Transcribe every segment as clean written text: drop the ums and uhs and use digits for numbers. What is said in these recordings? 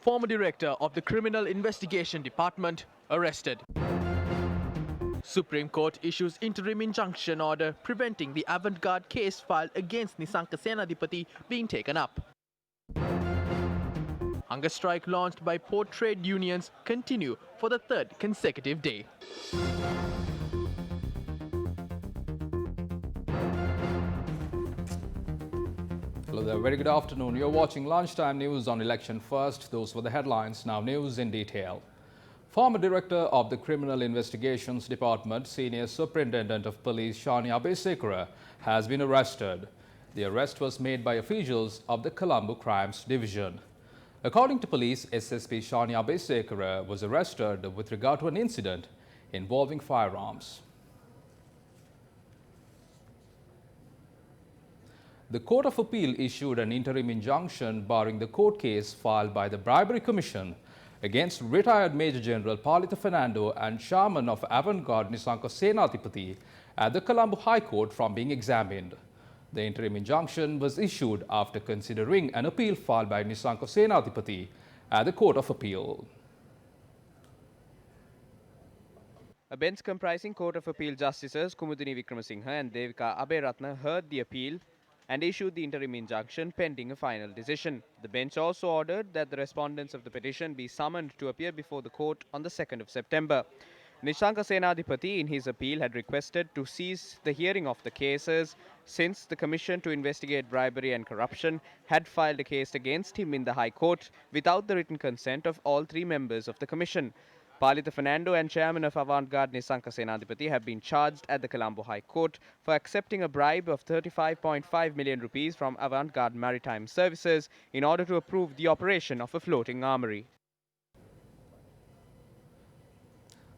Former director of the Criminal Investigation Department arrested. Supreme Court issues interim injunction order preventing the avant-garde case filed against Nisanka Senadipati being taken up. Hunger strike launched by port trade unions continue for the third consecutive day. Hello there, very good afternoon. You're watching Lunchtime News on Election First. Those were the headlines, now news in detail. Former Director of the Criminal Investigations Department, Senior Superintendent of Police Shania Abesekara has been arrested. The arrest was made by officials of the Colombo Crimes Division. According to police, SSP Shania Abesekara was arrested with regard to an incident involving firearms. The Court of Appeal issued an interim injunction barring the court case filed by the Bribery Commission against retired Major General Palitha Fernando and chairman of Avant-Garde Nisanka Senadipati at the Colombo High Court from being examined. The interim injunction was issued after considering an appeal filed by Nisanka Senadipati at the Court of Appeal. A bench comprising Court of Appeal Justices Kumudini Wickramasinghe and Devika Aberatna heard the appeal and issued the interim injunction pending a final decision. The bench also ordered that the respondents of the petition be summoned to appear before the court on the 2nd of September. Nisanka Senadipati in his appeal had requested to cease the hearing of the cases since the Commission to Investigate Bribery and Corruption had filed a case against him in the High Court without the written consent of all three members of the Commission. Palitha Fernando and chairman of Avant-Garde Nisanka Senadipati have been charged at the Colombo High Court for accepting a bribe of 35.5 million rupees from Avant-Garde Maritime Services in order to approve the operation of a floating armory.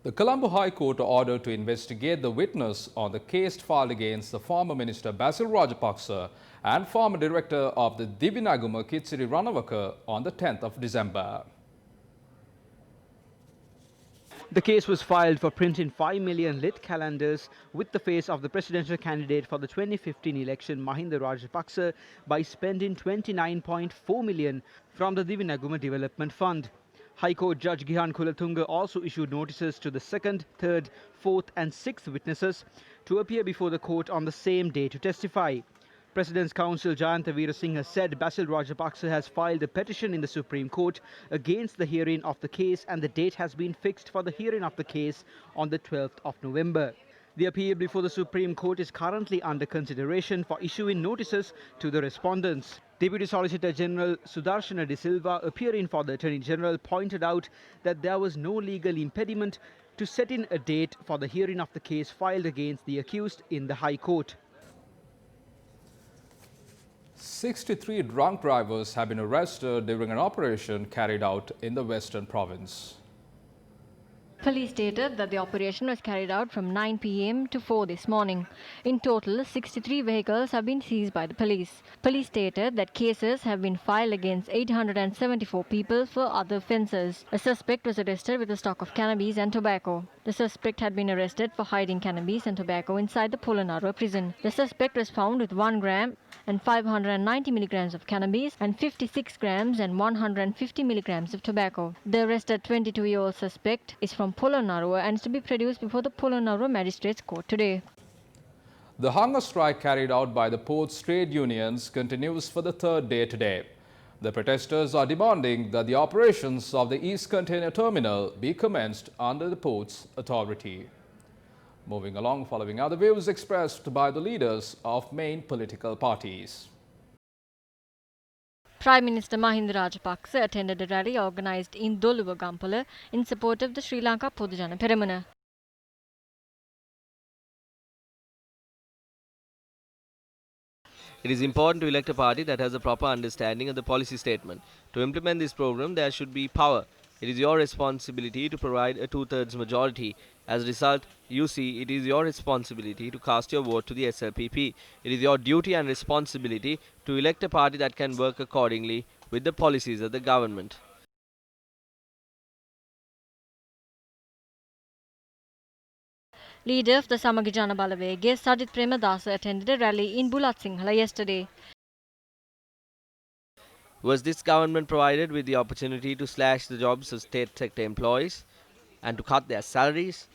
The Colombo High Court ordered to investigate the witness on the case filed against the former Minister Basil Rajapaksa and former director of the Divinaguma Kitsiri Ranawaka on the 10th of December. The case was filed for print in 5 million lit calendars with the face of the presidential candidate for the 2015 election, Mahinda Rajapaksa, by spending 29.4 million from the Divinaguma Development Fund. High Court Judge Gihan Kulatunga also issued notices to the 2nd, 3rd, 4th and 6th witnesses to appear before the court on the same day to testify. President's Counsel Jayanta Veerasinghe said Basil Rajapaksa has filed a petition in the Supreme Court against the hearing of the case and the date has been fixed for the hearing of the case on the 12th of November. The appeal before the Supreme Court is currently under consideration for issuing notices to the respondents. Deputy Solicitor General Sudarshana De Silva, appearing for the Attorney General, pointed out that there was no legal impediment to setting a date for the hearing of the case filed against the accused in the High Court. 63 drunk drivers have been arrested during an operation carried out in the Western Province. Police stated that the operation was carried out from 9 p.m. to 4 this morning. In total, 63 vehicles have been seized by the police. Police stated that cases have been filed against 874 people for other offences. A suspect was arrested with a stock of cannabis and tobacco. The suspect had been arrested for hiding cannabis and tobacco inside the Polonnaruwa prison. The suspect was found with 1 gram and 590 milligrams of cannabis and 56 grams and 150 milligrams of tobacco. The arrested 22-year-old suspect is from Polonnaruwa and is to be produced before the Polonnaruwa Magistrates Court today. The hunger strike carried out by the port's trade unions continues for the third day today. The protesters are demanding that the operations of the East Container Terminal be commenced under the port's authority. Moving along, following other views expressed by the leaders of main political parties. Prime Minister Mahinda Rajapaksa attended a rally organised in Doluwa Gampala in support of the Sri Lanka Podujana Peramuna. It is important to elect a party that has a proper understanding of the policy statement. To implement this program, there should be power. It is your responsibility to provide a two-thirds majority. As a result, you see, it is your responsibility to cast your vote to the SLPP. It is your duty and responsibility to elect a party that can work accordingly with the policies of the government. Leader of the Samaga Jana Balawege, Sajith Premadasa, attended a rally in Bulletin yesterday. Was this government provided with the opportunity to slash the jobs of state sector employees and to cut their salaries?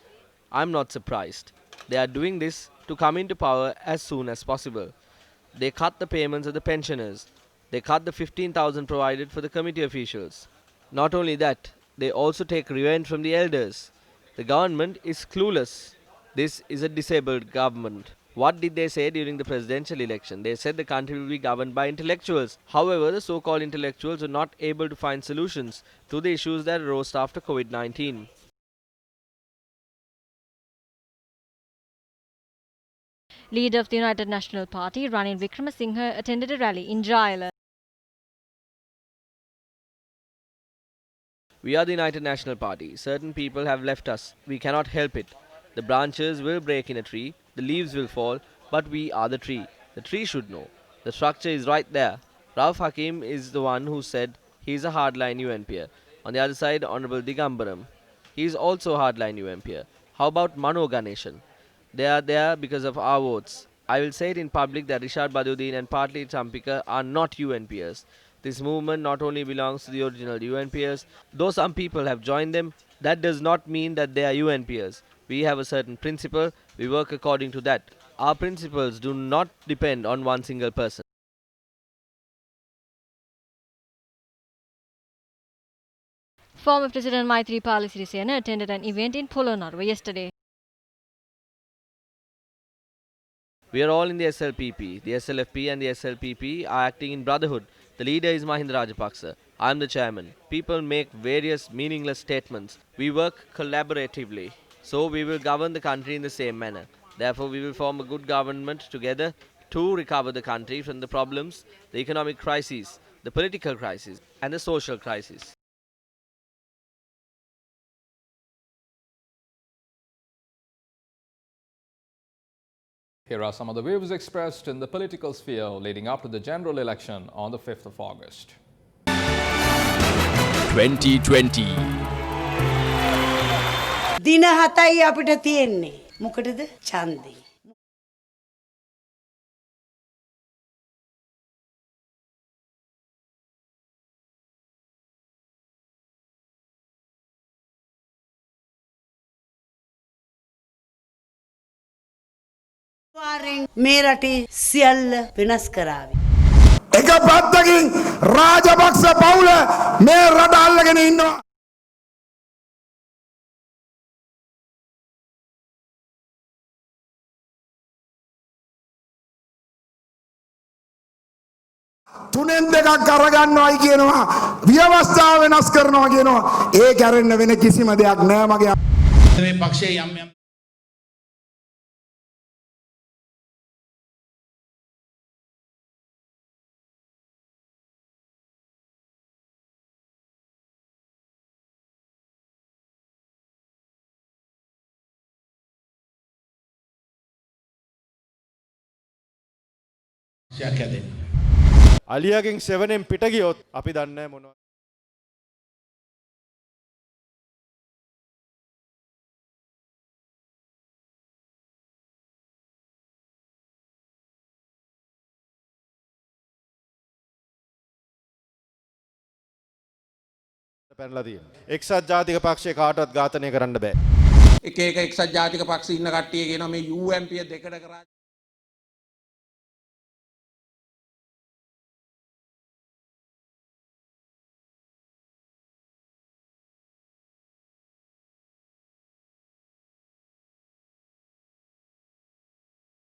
I'm not surprised. They are doing this to come into power as soon as possible. They cut the payments of the pensioners. They cut the 15,000 provided for the committee officials. Not only that, they also take revenge from the elders. The government is clueless. This is a disabled government. What did they say during the presidential election? They said the country will be governed by intellectuals. However, the so-called intellectuals were not able to find solutions to the issues that arose after COVID-19. Leader of the United National Party, Ranil Wickremesinghe, attended a rally in Jayala. We are the United National Party. Certain people have left us. We cannot help it. The branches will break in a tree, the leaves will fall, but we are the tree. The tree should know. The structure is right there. Rauf Hakim is the one who said he is a hardline UNPer. On the other side, Honorable Digambaram. He is also a hardline UNPer. How about Mano Ganeshan? They are there because of our votes. I will say it in public that Rishad Baduddin and partly Champika are not UNPers. This movement not only belongs to the original UNPers, though some people have joined them, that does not mean that they are UNPers. We have a certain principle, we work according to that. Our principles do not depend on one single person. Former President Maithripala Sirisena attended an event in Polonnaruwa yesterday. We are all in the SLPP. The SLFP and the SLPP are acting in brotherhood. The leader is Mahinda Rajapaksa. I am the chairman. People make various meaningless statements. We work collaboratively. So we will govern the country in the same manner. Therefore, we will form a good government together to recover the country from the problems, the economic crisis, the political crisis, and the social crisis. Here are some of the views expressed in the political sphere leading up to the general election on the 5th of August. 2020. දින 7යි අපිට තියෙන්නේ. මොකටද? ඡන්දේ. මේ රටේ සියල්ල වෙනස් කරાવી. එක පැත්තකින් රාජපක්ෂ පවුල මේ රට අල්ලගෙන ඉන්නවා. තුනෙන් දෙකක් අරගන්නවයි කියනවා. ව්‍යවස්ථාව වෙනස් කරනවා කියනවා. ඒ කරන්න වෙන කිසිම දෙයක් නෑ මගේ. මේ පක්ෂයේ යම් අලියාගෙන් සෙවනෙන් පිට ගියොත් අපි දන්නේ මොනවද පැනලා තියෙන්නේ. එක්සත් ජාතික පක්ෂය කාටවත් ඝාතනය කරන්න බෑ. එක එක්සත් ජාතික පක්ෂ ඉන්න කට්ටිය කියනවා මේ UMP දෙකට කරා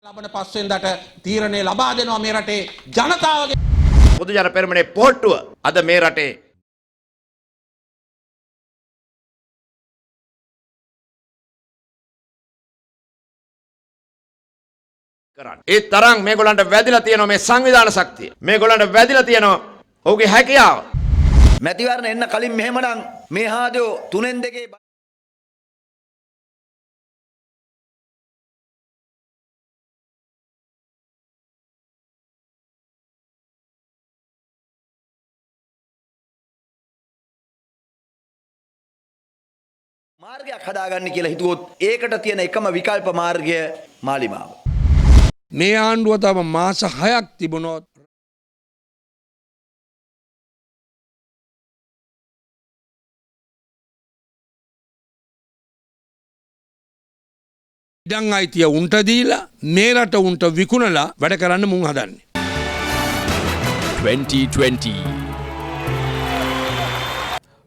ලබන පස්වෙන්දට තීරණය ලබා දෙනවා මේ රටේ ජනතාවගේ පොදු ජන පෙරමුණේ පොට්ටුව අද මේ රටේ කරන්න. ඒ තරම් මේගොල්ලන්ට වැදිලා තියෙනවා මේ සංවිධාන ශක්තිය. මේගොල්ලන්ට වැදිලා තියෙනවා ඔහුගේ හැකියාව. මැතිවරණ එන්න කලින් මෙහෙමනම් මේ හාදෝ තුනෙන් දෙකේ මාර්ගයක් හදාගන්න කියලා හිතුවොත් ඒකට තියෙන එකම විකල්ප මාර්ගය මාලිමාව. මේ ආණ්ඩුව තම මාස 6ක් තිබුණොත් ඉඩම් අයිතිය උන්ට දීලා මේ රට උන්ට විකුණලා වැඩ කරන්න මුන් හදන්නේ. 2020.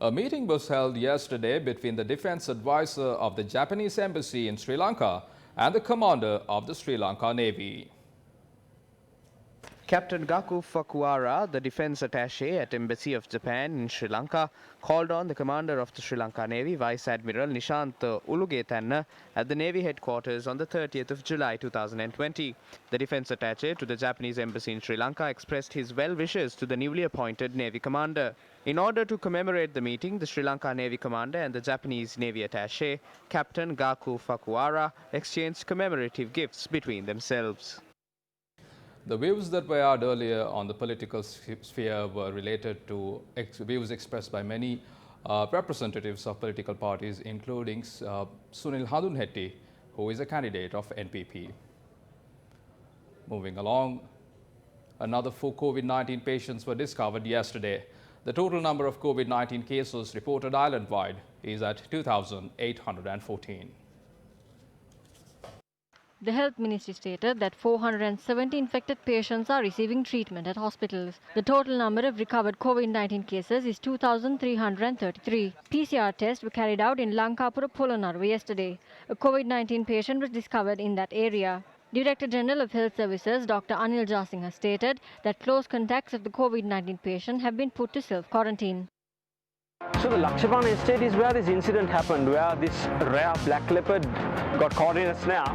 A meeting was held yesterday between the defense advisor of the Japanese embassy in Sri Lanka and the commander of the Sri Lanka Navy. Captain Gaku Fukuara, the defense attaché at Embassy of Japan in Sri Lanka, called on the commander of the Sri Lanka Navy, Vice Admiral Nishant Ulugetanna, at the Navy headquarters on the 30th of July 2020. The defense attaché to the Japanese embassy in Sri Lanka expressed his well wishes to the newly appointed Navy commander. In order to commemorate the meeting, the Sri Lanka Navy commander and the Japanese Navy attaché, Captain Gaku Fukuara, exchanged commemorative gifts between themselves. The views that were aired earlier on the political sphere were related to views expressed by many representatives of political parties, including Sunil Hadunhetty, who is a candidate of NPP. Moving along, another 4 COVID-19 patients were discovered yesterday. The total number of COVID-19 cases reported island-wide is at 2,814. The Health Ministry stated that 470 infected patients are receiving treatment at hospitals. The total number of recovered COVID-19 cases is 2,333. PCR tests were carried out in Lanka, Polonnaruwa yesterday. A COVID-19 patient was discovered in that area. Director General of Health Services Dr. Anil Jasinghe stated that close contacts of the COVID-19 patient have been put to self-quarantine. So the Lakshman estate is where this incident happened, where this rare black leopard got caught in a snare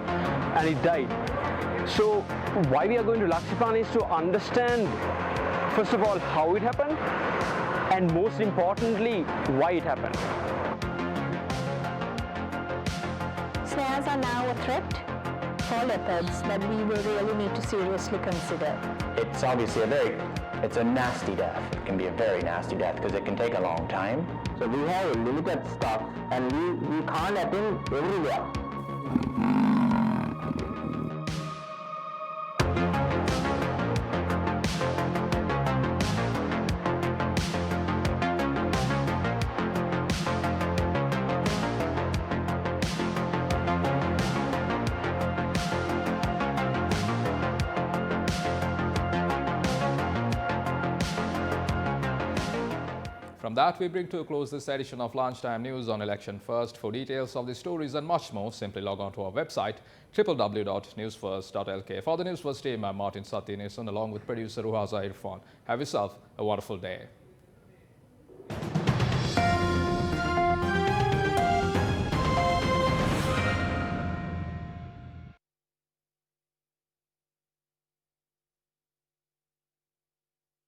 and it died. So why we are going to Lakshman is to understand, first of all, how it happened, and most importantly, why it happened. Snares are now a threat for leopards that we will really need to seriously consider. It's obviously it's a nasty death. It can be a very nasty death because it can take a long time. So we have limited stock and we can't attend everywhere. From that, we bring to a close this edition of Lunchtime News on Election First. For details of the stories and much more, simply log on to our website, www.newsfirst.lk. For the Newsfirst team, I'm Martin Satyanesan, along with producer Ruhaza Irfan. Have yourself a wonderful day.